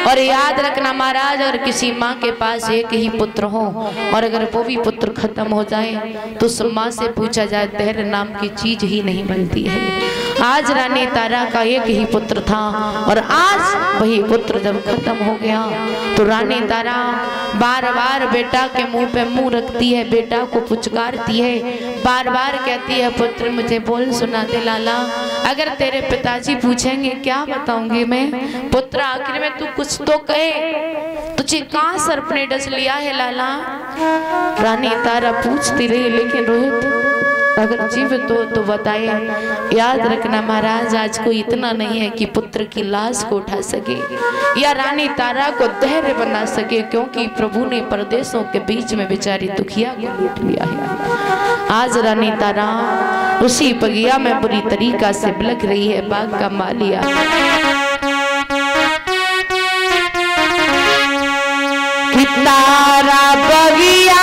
और याद रखना महाराज, अगर किसी माँ के पास एक ही पुत्र हो और अगर वो भी पुत्र खत्म हो जाए तो उस माँ से पूछा जाए धैर्य नाम की चीज ही नहीं बनती है। आज रानी तारा का एक ही पुत्र था और आज वही पुत्र जब खत्म हो गया तो रानी तारा बार बार बेटा के मुंह पे मुंह रखती है, बेटा को पुचकारती है, बार बार कहती है पुत्र मुझे बोल सुना दे लाला, अगर तेरे पिताजी पूछेंगे क्या बताऊंगी मैं। पुत्र आखिर में तू कुछ तो कहे, तुझे कहाँ सर्प ने डस लिया है लाला। रानी तारा पूछती रही लेकिन रोहित अगर जीवित हो तो बताए। याद रखना महाराज, आज कोई इतना नहीं है कि पुत्र की लाश को उठा सके या रानी तारा को धैर्य बना सके, क्योंकि प्रभु ने परदेशों के बीच में बेचारी दुखिया को लूट लिया है। आज रानी तारा उसी बगिया में बुरी तरीका से बिलख रही है। बाग का मालिया तारा बगिया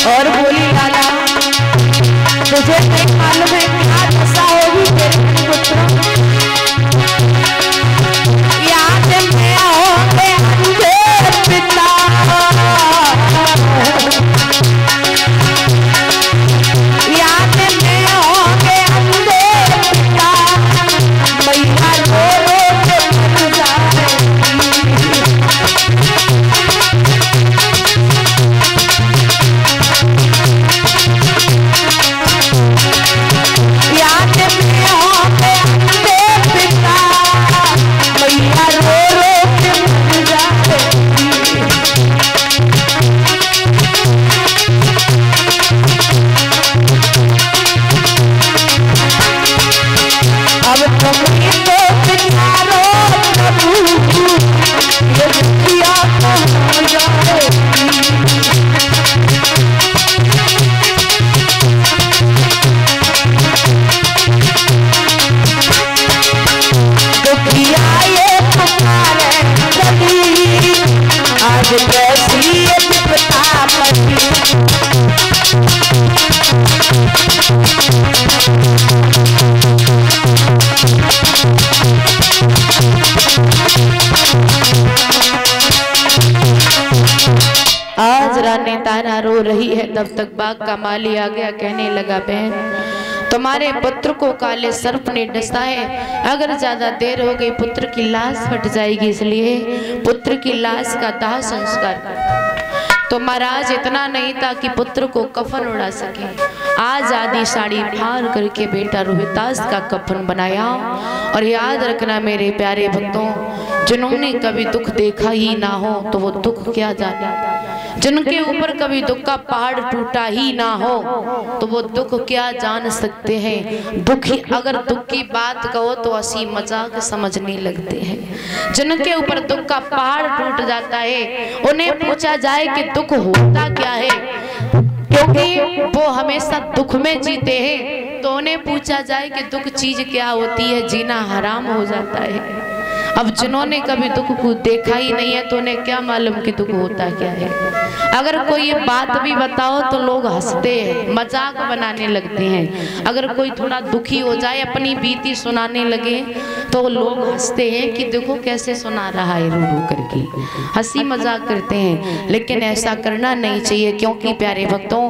और बोली लाला तुझे नहीं मालूम है क्या दशा होगी तेरे पुत्र। याद में होंगे अंधे पिता, याद में होंगे अंधे पिता, मैया रो रो के मर जाएगी। आज रानी तारा रो रही है, तब तक बाग का माली आ गया, कहने लगा बहन तुम्हारे पुत्र को काले सर्प ने डसा है, अगर ज्यादा देर हो गई पुत्र की लाश फट जाएगी, इसलिए पुत्र की लाश का दाह संस्कार कर। तो महाराज इतना नहीं था कि पुत्र को कफन उड़ा सके, आज आधी साड़ी फाड़ करके बेटा रोहितास का कफन बनाया। और याद रखना मेरे प्यारे भक्तों, जिन्होंने कभी दुख देखा ही ना हो तो वो दुख क्या जाने, जिनके ऊपर कभी दुख का पहाड़ टूटा ही ना हो तो वो दुख क्या जान सकते हैं। दुखी अगर दुख की बात कहो तो हंसी मजाक समझने लगते हैं। जिनके ऊपर दुख का पहाड़ टूट जाता है उन्हें पूछा जाए कि दुख होता क्या है, क्योंकि वो हमेशा दुख में जीते हैं, तो उन्हें पूछा जाए कि दुख चीज क्या होती है, जीना हराम हो जाता है। अब जिन्होंने कभी दुख को देखा ही नहीं है तो उन्हें क्या मालूम कि दुख होता क्या है। अगर कोई ये बात भी बताओ तो लोग हंसते हैं, मजाक बनाने लगते हैं। अगर कोई थोड़ा दुखी हो जाए, अपनी बीती सुनाने लगे तो लोग हंसते हैं कि देखो कैसे सुना रहा है रो रो करके, हंसी मजाक करते हैं। लेकिन ऐसा करना नहीं चाहिए, क्योंकि प्यारे भक्तों,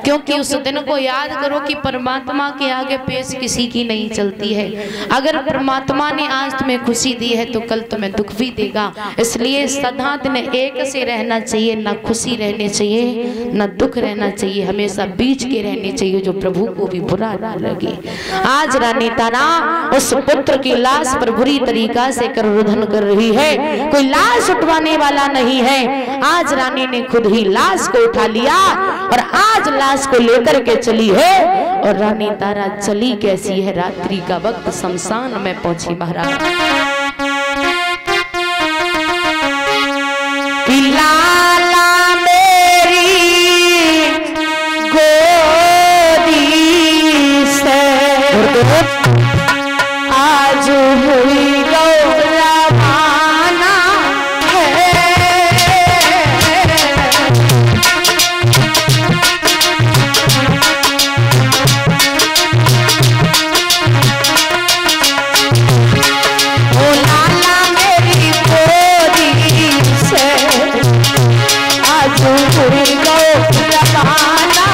क्योंकि उस दिन को याद करो कि परमात्मा के आगे पेश किसी की नहीं चलती है। अगर परमात्मा ने आज तुम्हें खुशी दी है तो कल तुम्हें दुख भी देगा। इसलिए सदा दिन एक से रहना चाहिए, ना खुशी रहनी चाहिए ना दुख रहना चाहिए, हमेशा बीच के रहने चाहिए जो प्रभु को भी बुरा ना लगे। आज रानी तारा उस पुत्र की लाश पर बुरी तरीका से करुधन कर रही है, कोई लाश उठवाने वाला नहीं है। आज रानी ने खुद ही लाश को उठा लिया और आज लाश को लेकर के चली है। और रानी तारा चली कैसी है, रात्रि का वक्त शमशान में पहुंची महाराज। लाला मेरी गोदी से आज हुई रवाना है। ओ लाला मेरी गोदी से आज हुई रवाना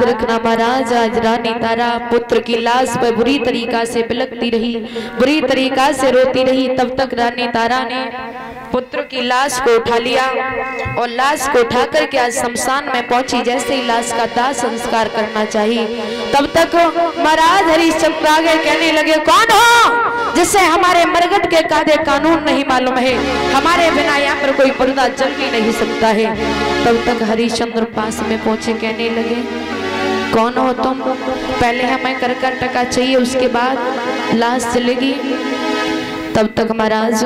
रखना महाराज, आज रानी तारा पुत्र की लाश पर बुरी तरीका से बिलखती रही, बुरी तरीका से रोती रही। तब तक रानी तारा ने पुत्र की लाश को उठा लिया और लाश को उठा करके आज शमशान में पहुंची। जैसे ही लाश का दाह संस्कार करना चाहिए, तब तक महाराज हरिश्चंद्र आगे कहने लगे, कौन हो जिससे हमारे मरघट के कायदे कानून नहीं मालूम है? हमारे बिना यहाँ पर कोई पर्दा चल भी नहीं सकता है। तब तक हरिश्चंद्र पास में पहुंचे, कहने लगे, कौन हो तुम? पहले हमें कर टका चाहिए, उसके बाद लाश चलेगी। तब तक महाराज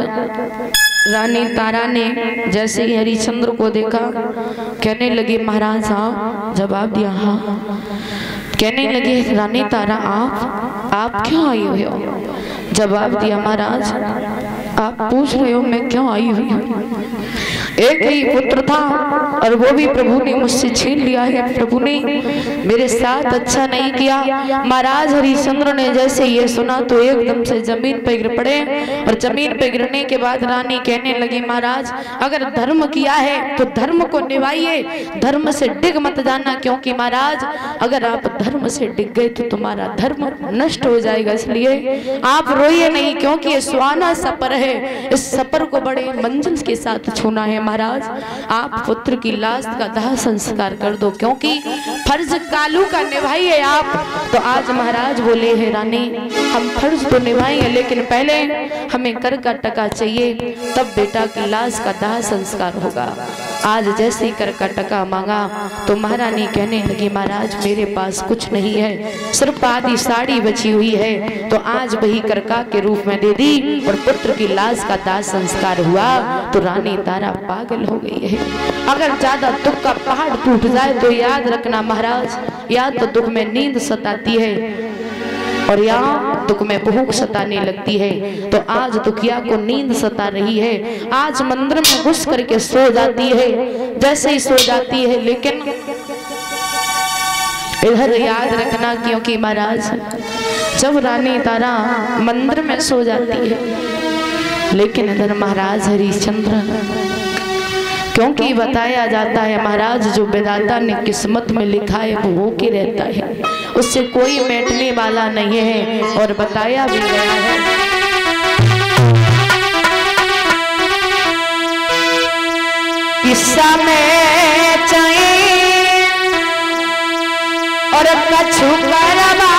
रानी तारा ने जैसे ही हरिश्चंद्र को देखा, कहने लगी, महाराज हाँ। जवाब दिया हाँ। कहने लगे, रानी तारा आप क्यों आई हुई हो? जवाब दिया, महाराज आप पूछ रहे हो मैं क्यों आई हुई हूँ? एक ही पुत्र था और वो भी प्रभु ने मुझसे छीन लिया है। प्रभु ने मेरे साथ अच्छा नहीं किया। महाराज हरिश्चंद्र ने जैसे ये सुना तो एकदम से जमीन पे गिर पड़े और जमीन पे गिरने के बाद रानी कहने लगी, महाराज अगर धर्म किया है तो धर्म को निभाइए, धर्म से डिग मत जाना, क्योंकि महाराज अगर आप धर्म से डिग गए तो तुम्हारा धर्म नष्ट हो जाएगा। इसलिए आप रोइए नहीं, क्योंकि ये सुहाना सफर है, इस सफर को बड़े मंजिल के साथ छूना है। महाराज आप पुत्र की लाश का दाह संस्कार कर दो, क्योंकि फर्ज कालू का निभाइए आप। तो आज महाराज बोले, है रानी हम फर्ज तो निभाएंगे, लेकिन पहले हमें कर का टका चाहिए, तब बेटा की लाश का दाह संस्कार होगा। आज जैसे ही कर का टका मांगा तो महारानी कहने लगी, महाराज मेरे पास कुछ नहीं है, सिर्फ आधी साड़ी बची हुई है, तो आज वही करका के रूप में दे दी और पुत्र की लाश का दाह संस्कार हुआ। तो रानी तारा पागल हो गई है। अगर ज्यादा दुख का पहाड़ टूट जाए तो याद रखना महाराज, या तो दुख में नींद सताती है और यहाँ दुख में भूख सताने लगती है। तो आज दुखिया को नींद सता रही है, आज मंदिर में घुस करके सो जाती है। जैसे ही सो जाती है, लेकिन इधर याद रखना, क्योंकि महाराज जब रानी तारा मंदिर में सो जाती है, लेकिन इधर महाराज हरिश्चंद्र, क्योंकि बताया जाता है महाराज जो विधाता ने किस्मत में लिखा है वो होके रहता है, उससे कोई मिटने वाला नहीं है। और बताया भी गया है, किस्सा में चाहिए और कछु करवा